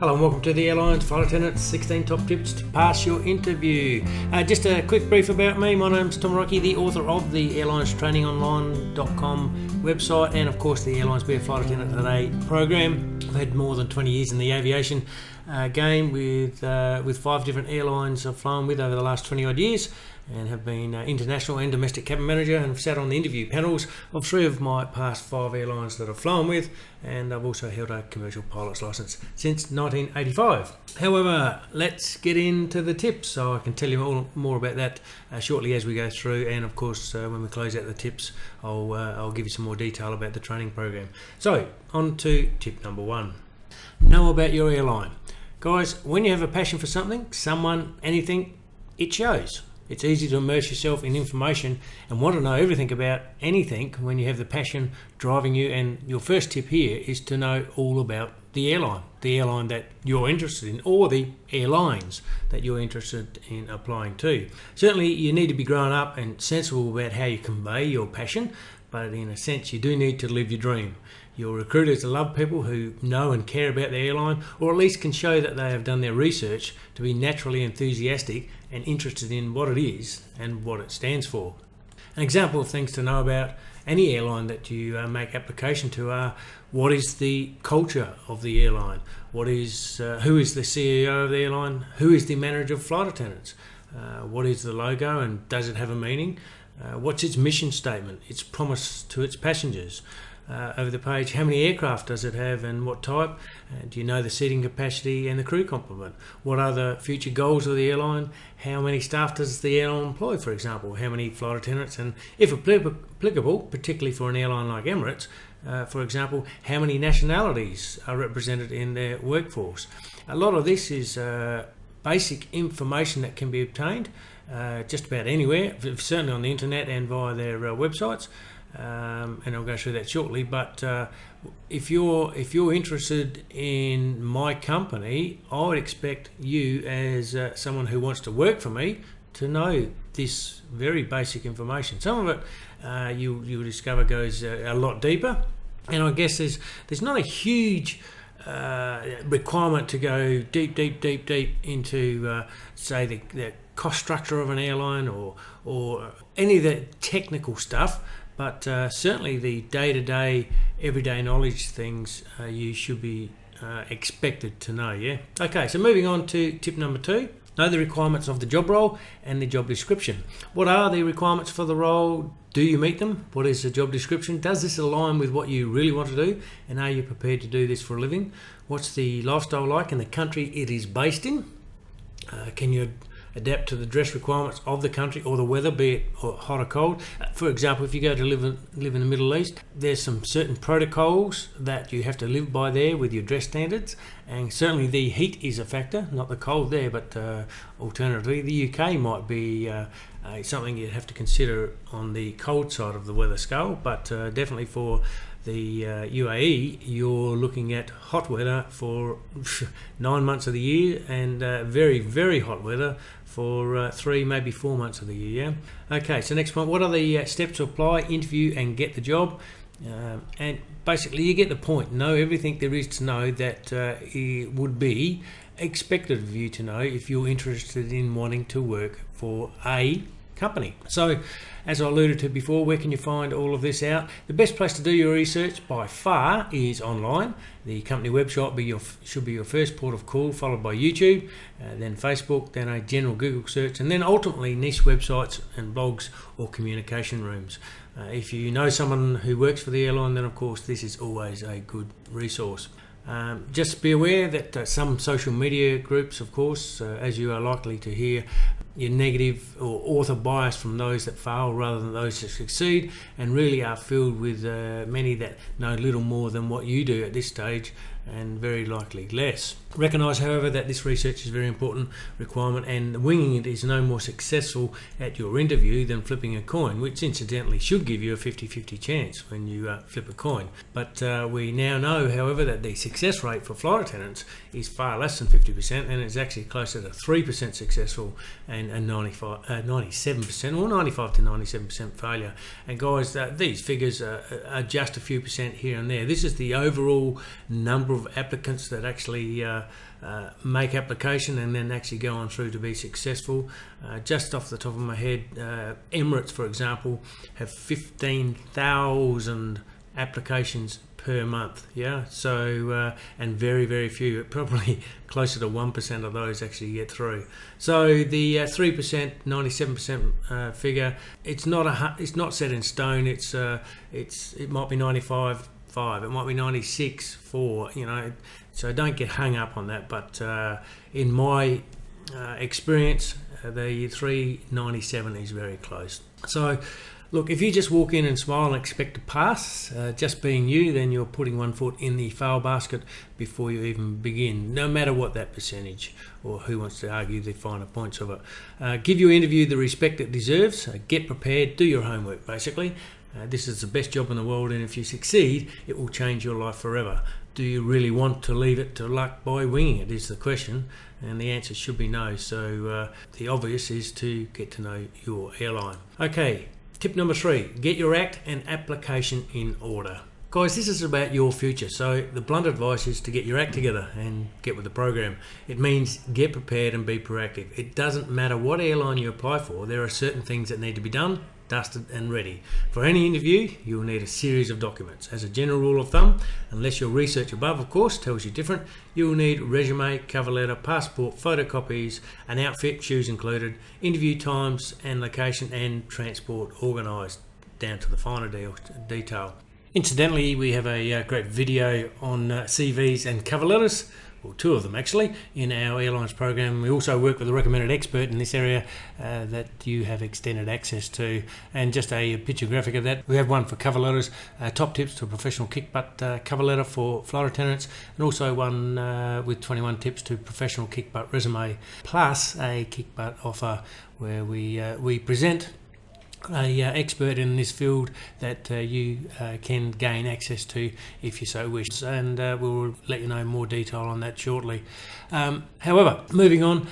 Hello and welcome to the Airlines Flight Attendants 16 Top Tips to Pass Your Interview. Just a quick brief about me. My name's Tom Rocky, the author of the airlinestrainingonline.com website and of course the Airlines Be a Flight Attendant Today program. I've had more than 20 years in the aviation game with 5 different airlines I've flown with over the last 20 odd years, and have been international and domestic cabin manager, and have sat on the interview panels of 3 of my past 5 airlines that I've flown with, and I've also held a commercial pilot's license since 1985. However, let's get into the tips, so I can tell you all more about that shortly as we go through, and of course when we close out the tips I'll give you some more detail about the training program. So on to tip number 1. Know about your airline. Guys, when you have a passion for something, someone, anything, it shows. It's easy to immerse yourself in information and want to know everything about anything when you have the passion driving you, and your first tip here is to know all about the airline that you're interested in, or the airlines that you're interested in applying to. Certainly you need to be grown up and sensible about how you convey your passion, but in a sense you do need to live your dream. Your recruiters love people who know and care about the airline, or at least can show that they have done their research to be naturally enthusiastic and interested in what it is and what it stands for. An example of things to know about any airline that you make application to are: what is the culture of the airline? Who is the CEO of the airline? Who is the manager of flight attendants? What is the logo and does it have a meaning? What's its mission statement, its promise to its passengers? Over the page, how many aircraft does it have and what type? Do you know the seating capacity and the crew complement? What are the future goals of the airline? How many staff does the airline employ, for example? How many flight attendants? And if applicable, particularly for an airline like Emirates, for example, how many nationalities are represented in their workforce? A lot of this is basic information that can be obtained just about anywhere, certainly on the internet and via their websites. And I'll go through that shortly, but if you're interested in my company, I would expect you as someone who wants to work for me to know this very basic information. Some of it you'll discover goes a lot deeper, and I guess there's not a huge requirement to go deep into say the cost structure of an airline or any of the technical stuff. But certainly the day-to-day, everyday knowledge things you should be expected to know, yeah? Okay, so moving on to tip number 2. Know the requirements of the job role and the job description. What are the requirements for the role? Do you meet them? What is the job description? Does this align with what you really want to do? And are you prepared to do this for a living? What's the lifestyle like in the country it is based in? Can you adapt to the dress requirements of the country or the weather, be it hot or cold? For example, if you go to live in the Middle East, there's some certain protocols that you have to live by there with your dress standards, and certainly the heat is a factor, not the cold there, but alternatively the UK might be something you'd have to consider on the cold side of the weather scale, but definitely for the UAE, you're looking at hot weather for 9 months of the year, and very, very hot weather for 3, maybe 4 months of the year. Yeah? Okay, so next point, what are the steps to apply, interview and get the job? And basically you get the point. Know everything there is to know that it would be expected of you to know if you're interested in wanting to work for a company. So as I alluded to before, where can you find all of this out? The best place to do your research by far is online. The company website should be your first port of call, followed by YouTube, then Facebook, then a general Google search, and then ultimately niche websites and blogs or communication rooms. If you know someone who works for the airline, then of course this is always a good resource. Just be aware that some social media groups, of course, as you are likely to hear, your negative or author bias from those that fail rather than those that succeed, and really are filled with many that know little more than what you do at this stage, and very likely less. Recognise, however, that this research is a very important requirement, and winging it is no more successful at your interview than flipping a coin, which incidentally should give you a 50-50 chance when you flip a coin. But we now know, however, that the success rate for flight attendants is far less than 50%, and it's actually closer to 3% successful and a 97% or 95 to 97% failure. And guys, these figures are just a few percent here and there. This is the overall number of of applicants that actually make application and then actually go on through to be successful. Just off the top of my head, Emirates, for example, have 15,000 applications per month. Yeah, so and very few, probably closer to 1% of those actually get through. So the 3%, 97% figure, it's not set in stone. It might be 95.5, it might be 96.4, you know, so don't get hung up on that. But in my experience, the 397 is very close. So look, if you just walk in and smile and expect to pass, just being you, then you're putting one foot in the fail basket before you even begin, no matter what that percentage or who wants to argue the finer points of it. Give your interview the respect it deserves. Get prepared, do your homework, basically. This is the best job in the world, and if you succeed, it will change your life forever. Do you really want to leave it to luck by winging it, is the question, and the answer should be no. So the obvious is to get to know your airline. Okay. Tip number 3, get your act and application in order. Guys, this is about your future, so the blunt advice is to get your act together and get with the program. It means get prepared and be proactive. It doesn't matter what airline you apply for, there are certain things that need to be done, dusted and ready. For any interview, you will need a series of documents. As a general rule of thumb, unless your research above, of course, tells you different, you will need resume, cover letter, passport, photocopies, an outfit, shoes included, interview times and location, and transport organised down to the finer detail. Incidentally, we have a great video on CVs and cover letters, well, 2 of them actually, in our airlines program. We also work with a recommended expert in this area that you have extended access to, and just a picture graphic of that. We have one for cover letters, top tips to a professional kick butt cover letter for flight attendants, and also one with 21 tips to professional kick butt resume, plus a kick butt offer where we present a expert in this field that you can gain access to if you so wish, and we'll let you know more detail on that shortly. However, moving on,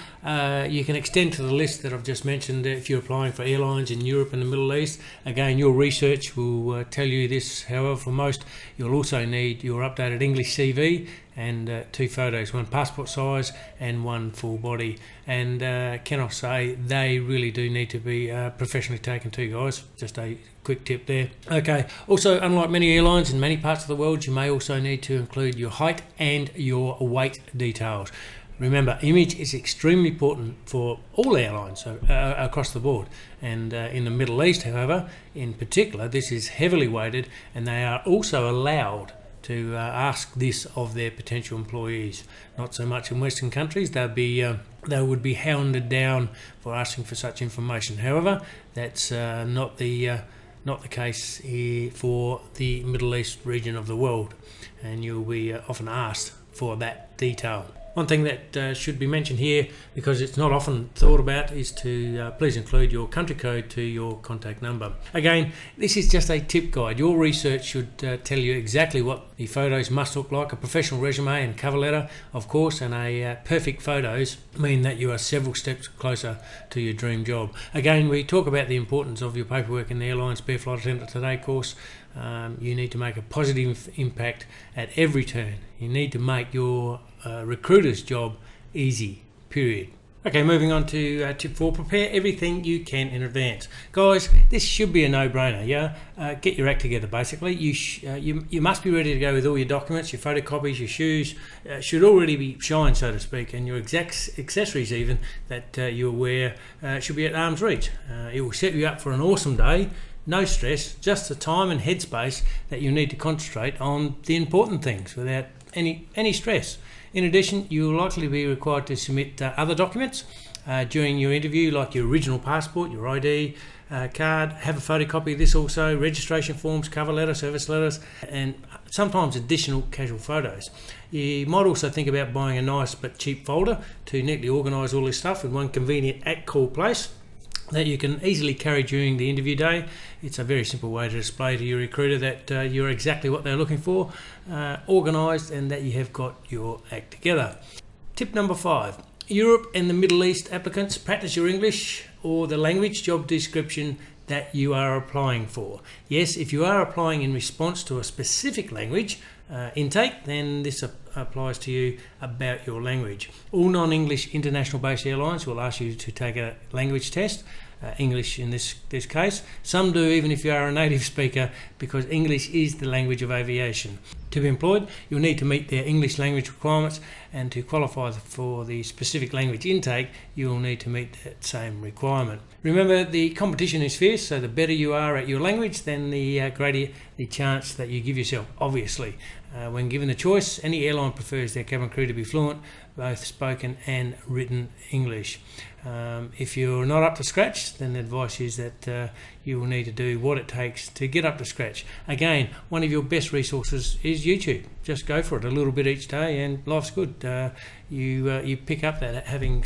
you can extend to the list that I've just mentioned if you're applying for airlines in Europe and the Middle East. Again, your research will tell you this. However, for most, you'll also need your updated English CV and 2 photos, 1 passport size and 1 full body. And can I say, they really do need to be professionally taken too, guys. Just a quick tip there. Okay, also, unlike many airlines in many parts of the world, you may also need to include your height and your weight details. Remember, image is extremely important for all airlines across the board, and in the Middle East, however, in particular, this is heavily weighted, and they are also allowed to ask this of their potential employees. Not so much in Western countries. They would be hounded down for asking for such information. However, that's not the case here for the Middle East region of the world, and you'll be often asked for that detail. One thing that should be mentioned here, because it's not often thought about, is to please include your country code to your contact number. Again, this is just a tip guide. Your research should tell you exactly what the photos must look like. A professional resume and cover letter, of course, and perfect photos mean that you are several steps closer to your dream job. Again, we talk about the importance of your paperwork in the Airlines Be a Flight Attendant Today course. You need to make a positive impact at every turn. You need to make your recruiter's job easy, period. Okay, moving on to tip 4, prepare everything you can in advance. Guys, this should be a no-brainer, yeah? Get your act together, basically. You must be ready to go with all your documents, your photocopies, your shoes, should already be shined, so to speak, and your accessories even that you'll wear should be at arm's reach. It will set you up for an awesome day. No stress, just the time and headspace that you need to concentrate on the important things without any stress. In addition, you will likely be required to submit other documents during your interview, like your original passport, your ID card, have a photocopy of this also, registration forms, cover letter, service letters, and sometimes additional casual photos. You might also think about buying a nice but cheap folder to neatly organise all this stuff in one convenient at-call place that you can easily carry during the interview day. It's a very simple way to display to your recruiter that you're exactly what they're looking for, organised, and that you have got your act together. Tip number 5, Europe and the Middle East applicants, practice your English or the language job description that you are applying for. Yes, if you are applying in response to a specific language intake, then this applies to you about your language. All non-English international based airlines will ask you to take a language test. English in this case. Some do even if you are a native speaker, because English is the language of aviation. To be employed, you'll need to meet their English language requirements, and to qualify for the specific language intake, you'll need to meet that same requirement. Remember, the competition is fierce, so the better you are at your language, then the greater the chance that you give yourself, obviously. When given the choice, any airline prefers their cabin crew to be fluent, both spoken and written English. If you're not up to scratch, then the advice is that you will need to do what it takes to get up to scratch. Again, one of your best resources is YouTube. Just go for it a little bit each day and life's good. You pick up that, having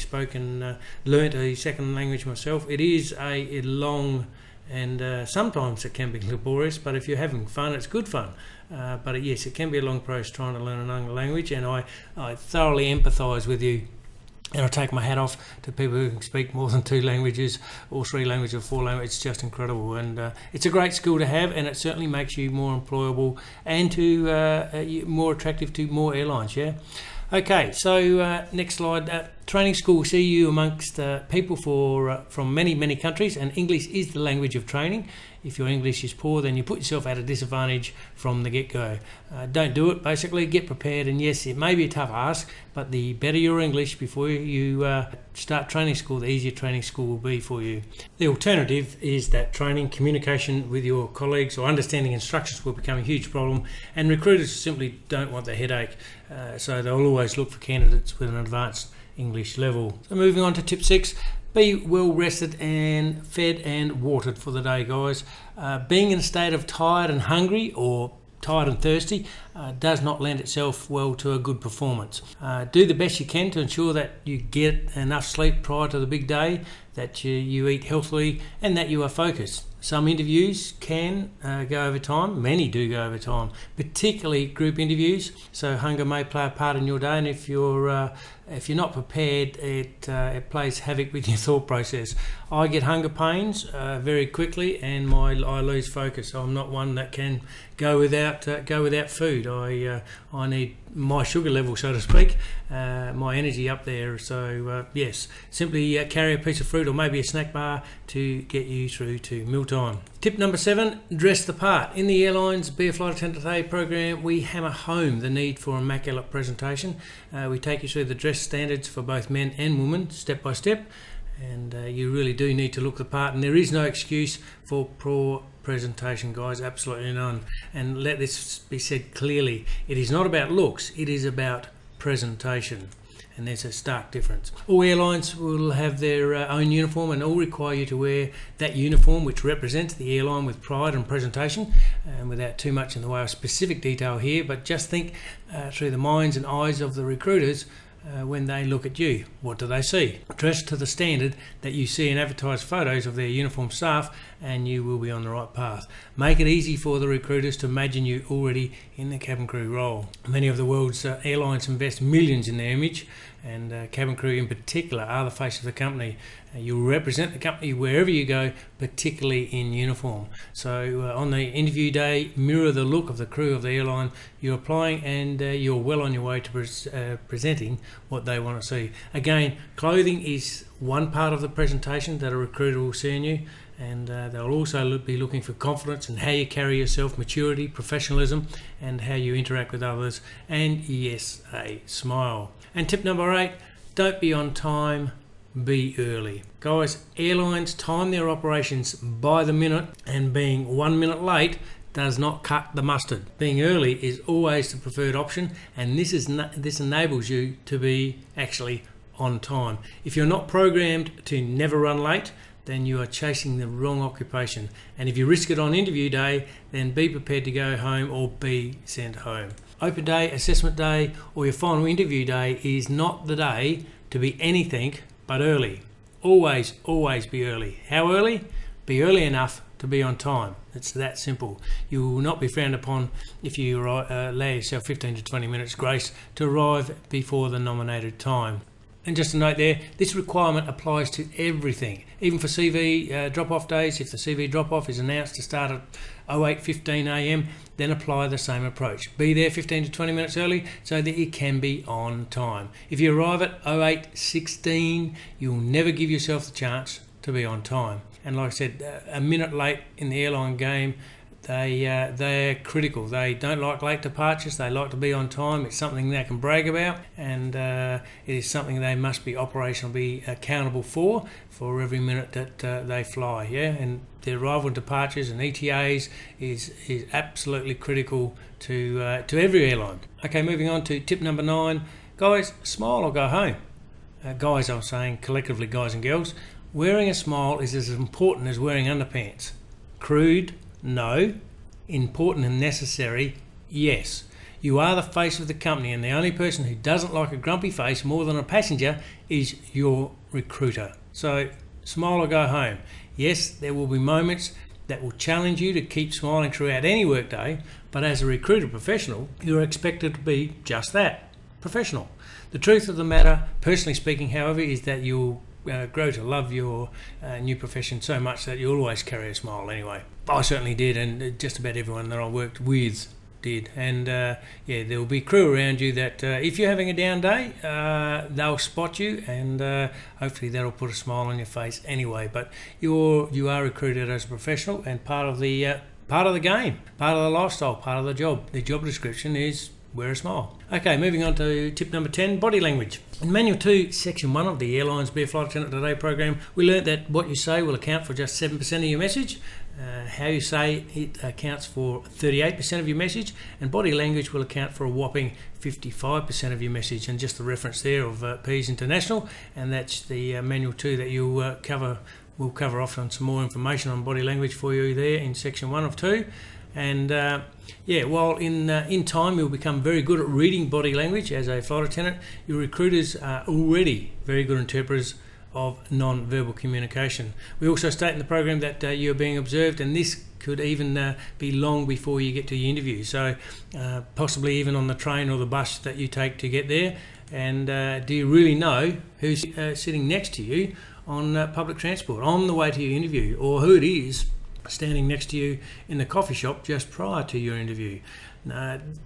learnt a second language myself. It is a long, and sometimes it can be laborious, but if you're having fun, it's good fun. But yes, it can be a long process trying to learn another language, and I thoroughly empathise with you. And I take my hat off to people who can speak more than 2 languages, or 3 languages, or 4 languages. It's just incredible, and it's a great skill to have, and it certainly makes you more employable and more attractive to more airlines. Yeah. Okay, so next slide. Training school will see you amongst people from many countries, and English is the language of training. If your English is poor, then you put yourself at a disadvantage from the get-go. Don't do it, basically. Get prepared, and yes, it may be a tough ask, but the better your English before you start training school, the easier training school will be for you. The alternative is that training, communication with your colleagues, or understanding instructions will become a huge problem, and recruiters simply don't want the headache, so they'll always look for candidates with an advanced English level. So moving on to tip 6. Be well rested and fed and watered for the day, guys. Being in a state of tired and hungry, or tired and thirsty, does not lend itself well to a good performance. Do the best you can to ensure that you get enough sleep prior to the big day, that you eat healthily, and that you are focused. Some interviews can go over time. Many do go over time, particularly group interviews. So hunger may play a part in your day, and if you're not prepared, it plays havoc with your thought process. I get hunger pains very quickly, and I lose focus. I'm not one that can go without food. I need my sugar level, so to speak, my energy up there. So yes, simply carry a piece of fruit or maybe a snack bar to get you through to mealtime. Tip number 7, dress the part. In the Airlines Be a Flight Attendant Today program, we hammer home the need for immaculate presentation. We take you through the dress standards for both men and women, step by step, and you really do need to look the part, and there is no excuse for poor presentation, guys, absolutely none. And let this be said clearly, it is not about looks, it is about presentation, and there's a stark difference. All airlines will have their own uniform, and all require you to wear that uniform which represents the airline with pride and presentation, and without too much in the way of specific detail here, but just think through the minds and eyes of the recruiters. When they look at you, what do they see? Dress to the standard that you see in advertised photos of their uniformed staff, and you will be on the right path. Make it easy for the recruiters to imagine you already in the cabin crew role. Many of the world's airlines invest millions in their image, and cabin crew in particular are the face of the company. You'll represent the company wherever you go, particularly in uniform. So on the interview day, mirror the look of the crew of the airline you're applying, and you're well on your way to presenting what they want to see. Again, clothing is one part of the presentation that a recruiter will see in you, and they'll also be looking for confidence in how you carry yourself, maturity, professionalism, and how you interact with others, and yes, a smile. And tip number 8, don't be on time, be early. Guys, airlines time their operations by the minute, and being 1 minute late does not cut the mustard. Being early is always the preferred option, and this enables you to be actually on time. If you're not programmed to never run late, then you are chasing the wrong occupation. And if you risk it on interview day, then be prepared to go home or be sent home. Open day, assessment day, or your final interview day is not the day to be anything but early. Always be early. How early? Be early enough to be on time. It's that simple. You will not be frowned upon if you allow yourself 15 to 20 minutes grace to arrive before the nominated time. And just a note there, this requirement applies to everything, even for CV drop-off days. If the CV drop-off is announced to start at 08:15 a.m, then apply the same approach. Be there 15 to 20 minutes early so that you can be on time. If you arrive at 08:16, you'll never give yourself the chance to be on time. And like I said, a minute late in the airline game, they're critical. They don't like late departures. They like to be on time. It's something they can brag about, and it is something they must be operationally accountable for every minute that they fly. Yeah, and their arrival and departures and ETAs is absolutely critical to every airline. Okay, moving on to tip number 9, guys, smile or go home. Guys, I was saying collectively, guys and girls, wearing a smile is as important as wearing underpants. Crude? No. Important and necessary? Yes. You are the face of the company, and the only person who doesn't like a grumpy face more than a passenger is your recruiter. So smile or go home. Yes, there will be moments that will challenge you to keep smiling throughout any workday, but as a recruiter professional, you're expected to be just that, professional. The truth of the matter, personally speaking, however, is that you'll grow to love your new profession so much that you'll always carry a smile anyway. I certainly did, and just about everyone that I worked with did. And yeah, there will be crew around you that if you're having a down day, they'll spot you, and hopefully that'll put a smile on your face anyway. But you are recruited as a professional, and part of the game, part of the lifestyle, part of the job. The job description is wear a smile. Okay, moving on to tip number 10, body language. In Manual 2, Section 1 of the Airlines Be a Flight Attendant Today program, we learnt that what you say will account for just 7% of your message. How you say it accounts for 38% of your message, and body language will account for a whopping 55% of your message. And just the reference there of Pease International, and that's the Manual 2 that you'll cover. We'll cover off on some more information on body language for you there in Section 1 of 2. And yeah, while in time you'll become very good at reading body language as a flight attendant, your recruiters are already very good interpreters of non-verbal communication. We also state in the program that you're being observed, and this could even be long before you get to the interview. So possibly even on the train or the bus that you take to get there. And do you really know who's sitting next to you on public transport on the way to your interview, or who it is standing next to you in the coffee shop just prior to your interview?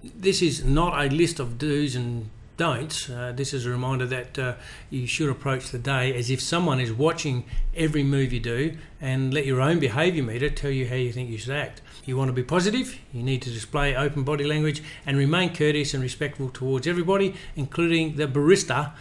This is not a list of do's and don'ts. This is a reminder that you should approach the day as if someone is watching every move you do, and let your own behaviour meter tell you how you think you should act. You want to be positive, you need to display open body language and remain courteous and respectful towards everybody, including the barista,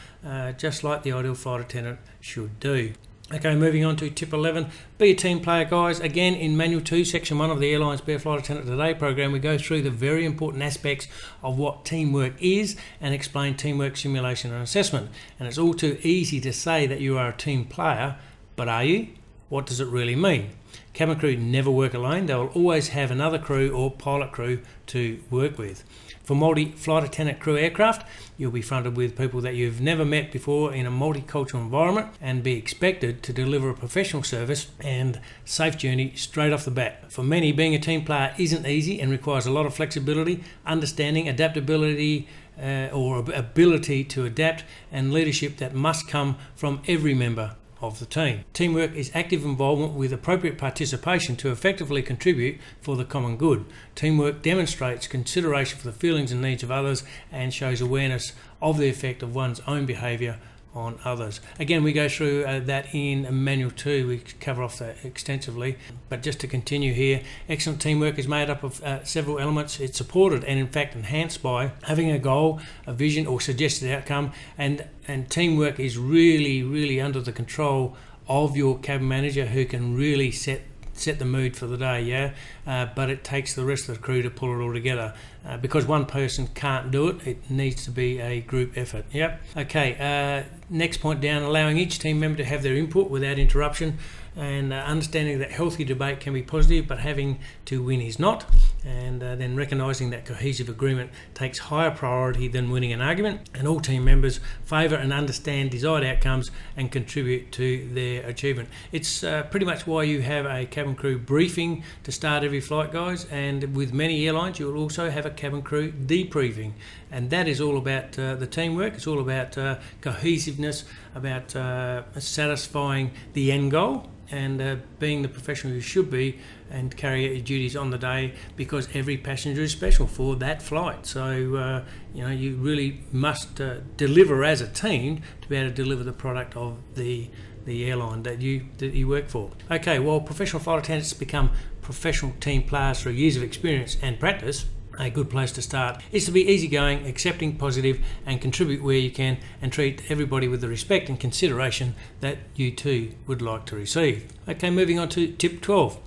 just like the ideal flight attendant should do. Okay, moving on to tip 11, be a team player, guys. Again, in Manual 2, Section 1 of the Airlines Be a Flight Attendant Today program, we go through the very important aspects of what teamwork is and explain teamwork simulation and assessment. And it's all too easy to say that you are a team player, but are you? What does it really mean? Cabin crew never work alone. They will always have another crew or pilot crew to work with. For multi-flight attendant crew aircraft, you'll be fronted with people that you've never met before in a multicultural environment, and be expected to deliver a professional service and safe journey straight off the bat. For many, being a team player isn't easy and requires a lot of flexibility, understanding, adaptability, or ability to adapt, and leadership that must come from every member of the team. Teamwork is active involvement with appropriate participation to effectively contribute for the common good. Teamwork demonstrates consideration for the feelings and needs of others and shows awareness of the effect of one's own behaviour on others. Again, we go through that in Manual 2. We cover off that extensively, but just to continue here, excellent teamwork is made up of several elements. It's supported and in fact enhanced by having a goal, a vision or suggested outcome, and teamwork is really under the control of your cabin manager, who can really set the mood for the day, yeah. But it takes the rest of the crew to pull it all together. Because one person can't do it, it needs to be a group effort. Yep. Okay. Next point down: allowing each team member to have their input without interruption, and understanding that healthy debate can be positive, but having to win is not. And then recognising that cohesive agreement takes higher priority than winning an argument, and all team members favour and understand desired outcomes and contribute to their achievement. It's pretty much why you have a cabin crew briefing to start every every flight, guys, and with many airlines you'll also have a cabin crew debriefing, and that is all about the teamwork. It's all about cohesiveness, about satisfying the end goal, and being the professional you should be and carry out your duties on the day, because every passenger is special for that flight. So you really must deliver as a team to be able to deliver the product of the airline that you work for. Okay, well, professional flight attendants become professional team players through years of experience and practice. A good place to start is to be easygoing, accepting, positive, and contribute where you can, and treat everybody with the respect and consideration that you too would like to receive. Okay, moving on to tip 12.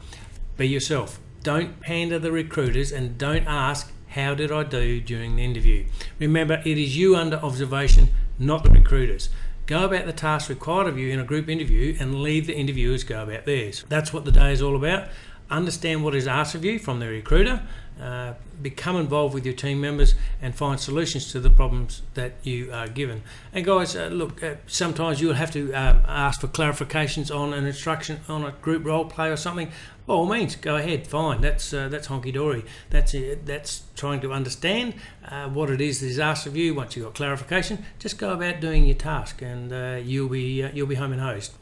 Be yourself. Don't pander the recruiters, and don't ask, how did I do during the interview? Remember, it is you under observation, not the recruiters. Go about the task required of you in a group interview and leave the interviewers go about theirs. That's what the day is all about. Understand what is asked of you from the recruiter, become involved with your team members, and find solutions to the problems that you are given. And guys, sometimes you'll have to ask for clarifications on an instruction on a group role play or something. By all means, go ahead, fine, that's honky-dory. That's trying to understand what it is asked of you. Once you've got clarification, just go about doing your task, and you'll be home and hosed.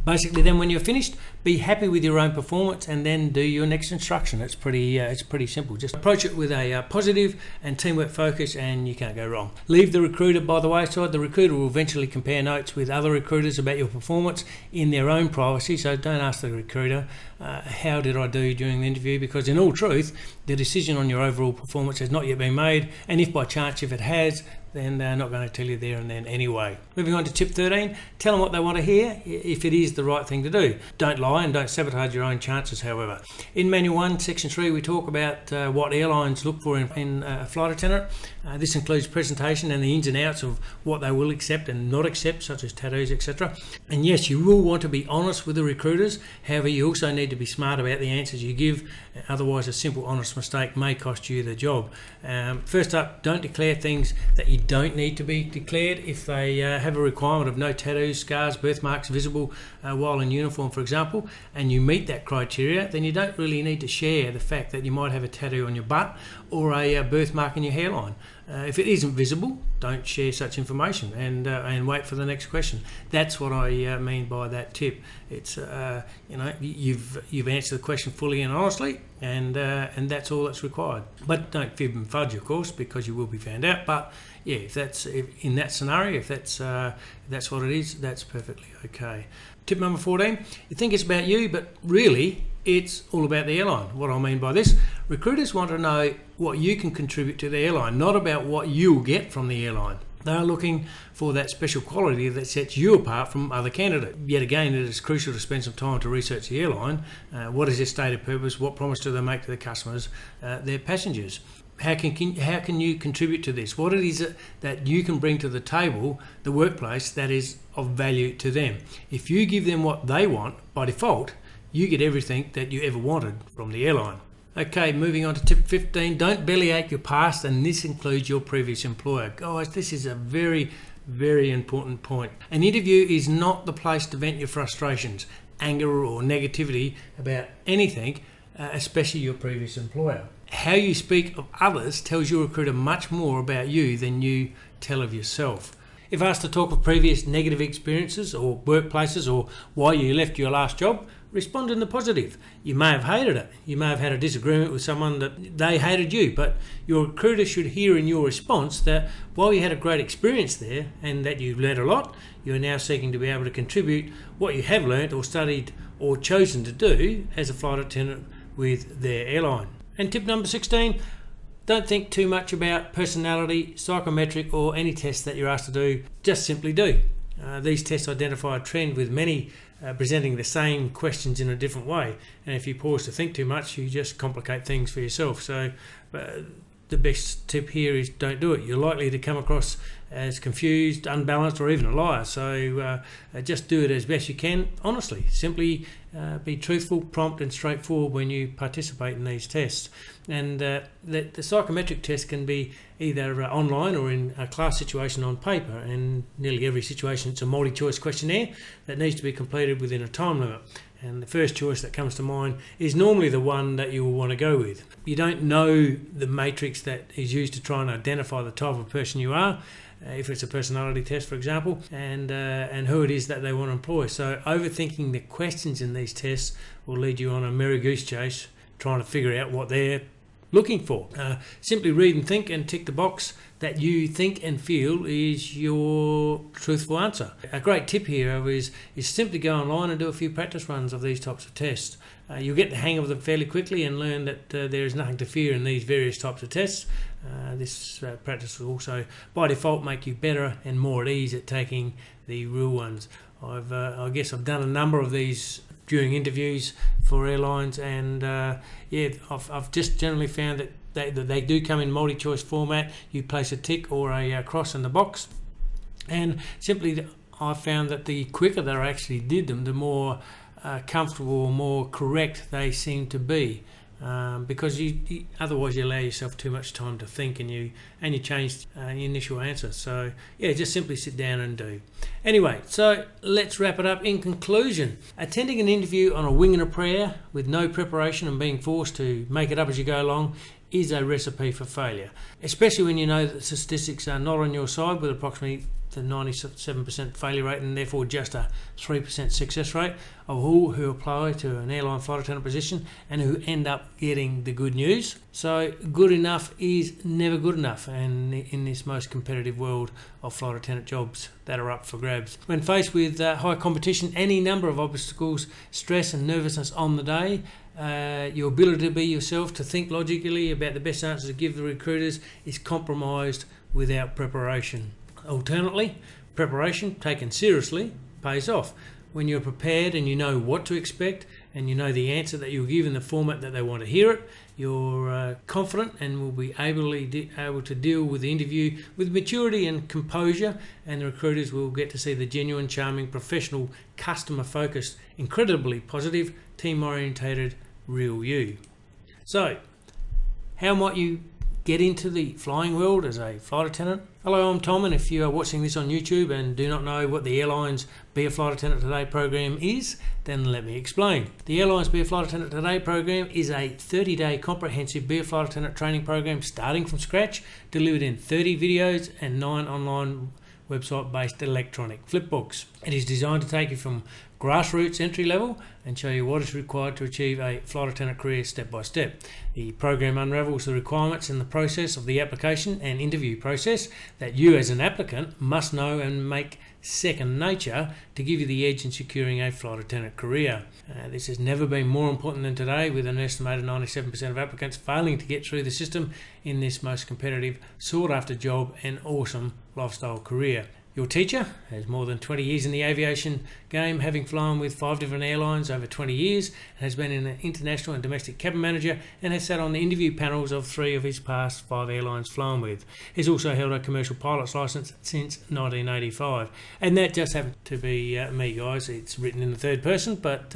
Basically, then when you're finished, be happy with your own performance, and then do your next instruction. It's pretty simple. Just approach it with a positive and teamwork focus, and you can't go wrong. Leave the recruiter by the wayside. The recruiter will eventually compare notes with other recruiters about your performance in their own privacy, so don't ask the recruiter, how did I do during the interview, because in all truth, the decision on your overall performance has not yet been made, and if by chance, if it has, then they're not going to tell you there and then anyway. Moving on to tip 13, tell them what they want to hear if it is the right thing to do. Don't lie and don't sabotage your own chances, however. In Manual 1, Section 3, we talk about what airlines look for in a flight attendant. This includes presentation and the ins and outs of what they will accept and not accept, such as tattoos, etc. And yes, you will want to be honest with the recruiters. However, you also need to be smart about the answers you give. Otherwise, a simple honest mistake may cost you the job. First up, don't declare things that you don't need to be declared. If they have a requirement of no tattoos, scars, birthmarks visible while in uniform, for example, and you meet that criteria, then you don't really need to share the fact that you might have a tattoo on your butt or a birthmark in your hairline. If it isn't visible, don't share such information, and wait for the next question. That's what I mean by that tip. It's you've answered the question fully and honestly, and that's all that's required. But don't fib and fudge, of course, because you will be found out. But yeah, if in that scenario, if that's what it is, that's perfectly okay. Tip number 14, you think it's about you, but really it's all about the airline. What I mean by this, recruiters want to know what you can contribute to the airline, not about what you'll get from the airline. They are looking for that special quality that sets you apart from other candidates. Yet again, it is crucial to spend some time to research the airline. What is their stated purpose? What promise do they make to the customers, their passengers? How can you contribute to this? What it is that you can bring to the table, the workplace, that is of value to them? If you give them what they want, by default, you get everything that you ever wanted from the airline. Okay, moving on to tip 15, don't bellyache your past, and this includes your previous employer. Guys, this is a very, very important point. An interview is not the place to vent your frustrations, anger or negativity about anything, especially your previous employer. How you speak of others tells your recruiter much more about you than you tell of yourself. If asked to talk of previous negative experiences or workplaces or why you left your last job, respond in the positive. You may have hated it. You may have had a disagreement with someone that they hated you, but your recruiter should hear in your response that while you had a great experience there and that you've learned a lot, you're now seeking to be able to contribute what you have learned or studied or chosen to do as a flight attendant with their airline. And tip number 16, don't think too much about personality, psychometric or any test that you're asked to do. Just simply do. These tests identify a trend with many presenting the same questions in a different way. And if you pause to think too much, you just complicate things for yourself. So the best tip here is don't do it. You're likely to come across as confused, unbalanced or even a liar. So just do it as best you can, honestly. Simply be truthful, prompt and straightforward when you participate in these tests. And the psychometric test can be either online or in a class situation on paper, and nearly every situation it's a multi-choice questionnaire that needs to be completed within a time limit. And the first choice that comes to mind is normally the one that you will want to go with. You don't know the matrix that is used to try and identify the type of person you are, if it's a personality test, for example, and who it is that they want to employ. So overthinking the questions in these tests will lead you on a merry goose chase trying to figure out what they're looking for. Simply read and think and tick the box that you think and feel is your truthful answer. A great tip here is simply go online and do a few practice runs of these types of tests. You'll get the hang of them fairly quickly and learn that there is nothing to fear in these various types of tests. This practice will also by default make you better and more at ease at taking the real ones. I guess I've done a number of these during interviews for airlines, and I've just generally found that they do come in multi-choice format. You place a tick or a cross in the box, and simply I found that the quicker that I actually did them, the more comfortable, more correct they seem to be. Because you otherwise you allow yourself too much time to think, and you change your initial answer. So yeah, just simply sit down and do. Anyway, so let's wrap it up. In conclusion, attending an interview on a wing and a prayer with no preparation and being forced to make it up as you go along is a recipe for failure, especially when you know that the statistics are not on your side, with approximately the 97% failure rate and therefore just a 3% success rate of all who apply to an airline flight attendant position and who end up getting the good news. So good enough is never good enough, and in this most competitive world of flight attendant jobs that are up for grabs. When faced with high competition, any number of obstacles, stress and nervousness on the day, your ability to be yourself, to think logically about the best answers to give the recruiters, is compromised without preparation. Alternately, preparation taken seriously pays off. When you're prepared and you know what to expect and you know the answer that you'll give in the format that they want to hear it, you're confident and will be able to deal with the interview with maturity and composure, and the recruiters will get to see the genuine, charming, professional, customer-focused, incredibly positive, team-orientated, real you. So, how might you get into the flying world as a flight attendant? Hello, I'm Tom, and if you are watching this on YouTube and do not know what the Airlines Be a Flight Attendant Today program is, then let me explain. The Airlines Be a Flight Attendant Today program is a 30-day comprehensive Be a Flight Attendant training program starting from scratch, delivered in 30 videos and 9 online website-based electronic flipbooks. It is designed to take you from grassroots entry level and show you what is required to achieve a flight attendant career step by step. The program unravels the requirements in the process of the application and interview process that you as an applicant must know and make second nature to give you the edge in securing a flight attendant career. This has never been more important than today, with an estimated 97% of applicants failing to get through the system in this most competitive, sought after job and awesome lifestyle career. Your teacher has more than 20 years in the aviation game, having flown with 5 different airlines over 20 years, and has been an international and domestic cabin manager, and has sat on the interview panels of 3 of his past 5 airlines flown with. He's also held a commercial pilot's licence since 1985, and that just happened to be me, guys. It's written in the third person, but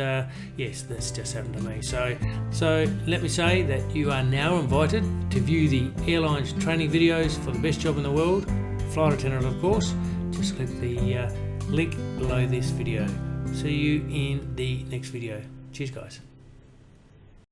yes, that's just happened to me. So let me say that you are now invited to view the airlines training videos for the best job in the world, flight attendant, of course. Just click the link below this video. See you in the next video. Cheers, guys.